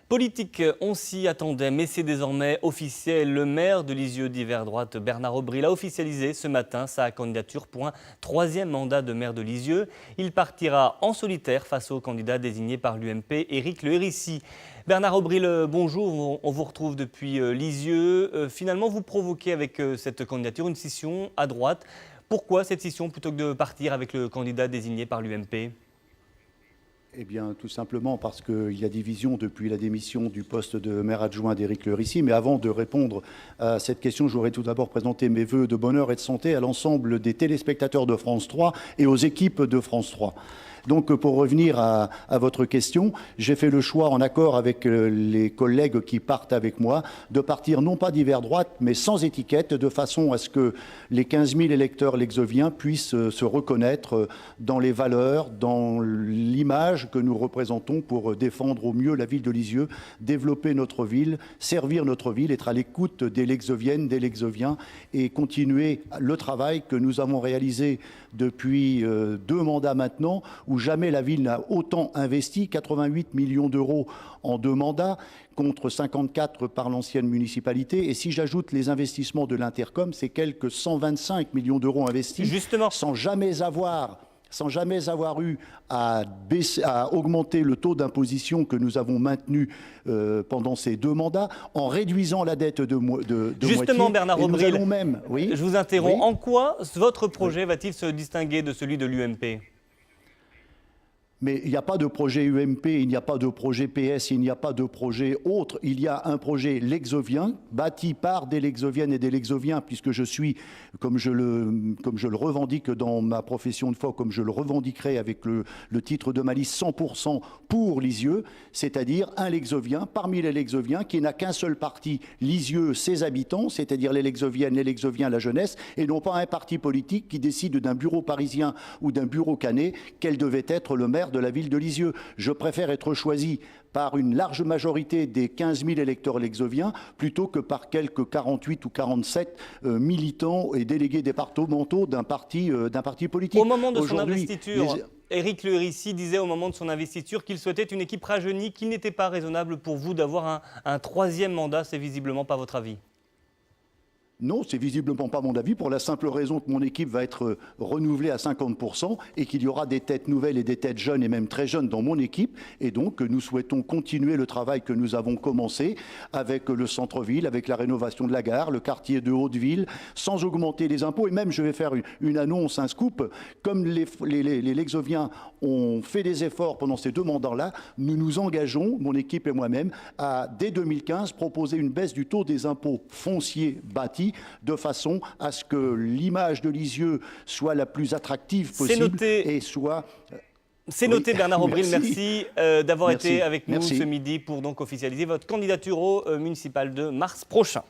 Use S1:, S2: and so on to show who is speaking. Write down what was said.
S1: Politique, on s'y attendait, mais c'est désormais officiel. Le maire de Lisieux d'hiver droite, Bernard Aubryl, a officialisé ce matin sa candidature pour un troisième mandat de maire de Lisieux. Il partira en solitaire face au candidat désigné par l'UMP, Éric Le Hérissi. Bernard Aubryl, bonjour, on vous retrouve depuis Lisieux. Finalement, vous provoquez avec cette candidature une scission à droite. Pourquoi cette scission plutôt que de partir avec le candidat désigné par l'UMP ?
S2: Eh bien, tout simplement parce qu'il y a division depuis la démission du poste de maire adjoint d'Éric Le Hérissi. Mais avant de répondre à cette question, je voudrais tout d'abord présenter mes vœux de bonheur et de santé à l'ensemble des téléspectateurs de France 3 et aux équipes de France 3. Donc, pour revenir à votre question, j'ai fait le choix, en accord avec les collègues qui partent avec moi, de partir non pas d'hiver droite, mais sans étiquette, de façon à ce que les 15 000 électeurs lexoviens puissent se reconnaître dans les valeurs, dans l'image que nous représentons pour défendre au mieux la ville de Lisieux, développer notre ville, servir notre ville, être à l'écoute des lexoviennes, des lexoviens et continuer le travail que nous avons réalisé depuis 2 mandats maintenant, où jamais la ville n'a autant investi, 88 millions d'euros en 2 mandats, contre 54 par l'ancienne municipalité. Et si j'ajoute les investissements de l'Intercom, c'est quelques 125 millions d'euros investis,
S1: justement,
S2: sans jamais avoir eu à augmenter le taux d'imposition que nous avons maintenu pendant ces 2 mandats, en réduisant la dette de
S1: justement,
S2: moitié.
S1: Bernard Aubryl,
S2: oui,
S1: je vous interromps.
S2: Oui.
S1: En quoi votre projet va-t-il se distinguer de celui de l'UMP ?
S2: Mais il n'y a pas de projet UMP, il n'y a pas de projet PS, il n'y a pas de projet autre. Il y a un projet lexovien, bâti par des lexoviennes et des lexoviens, puisque je suis, comme je le revendique dans ma profession de foi, comme je le revendiquerai avec le titre de ma liste, 100% pour Lisieux, c'est-à-dire un lexovien parmi les lexoviens qui n'a qu'un seul parti, Lisieux, ses habitants, c'est-à-dire les lexoviennes, les lexoviens, la jeunesse, et non pas un parti politique qui décide d'un bureau parisien ou d'un bureau canet quel devait être le maire de la ville de Lisieux. Je préfère être choisi par une large majorité des 15 000 électeurs lexoviens plutôt que par quelques 48 ou 47 militants et délégués départementaux d'un parti politique.
S1: Au moment de son investiture, Éric Le Hérissi disait au moment de son investiture qu'il souhaitait une équipe rajeunie, qu'il n'était pas raisonnable pour vous d'avoir un troisième mandat. C'est visiblement pas votre avis.
S2: Non, c'est visiblement pas mon avis, pour la simple raison que mon équipe va être renouvelée à 50% et qu'il y aura des têtes nouvelles et des têtes jeunes et même très jeunes dans mon équipe. Et donc, nous souhaitons continuer le travail que nous avons commencé avec le centre-ville, avec la rénovation de la gare, le quartier de Haute-Ville, sans augmenter les impôts. Et même, je vais faire une annonce, un scoop. Comme les lexoviens ont fait des efforts pendant ces 2 mandats-là, nous nous engageons, mon équipe et moi-même, à, dès 2015, proposer une baisse du taux des impôts fonciers bâtis, de façon à ce que l'image de Lisieux soit la plus attractive possible et soit...
S1: C'est noté, Bernard Aubryl, merci d'avoir été avec nous
S2: Merci.
S1: ce midi pour donc officialiser votre candidature au municipal de mars prochain.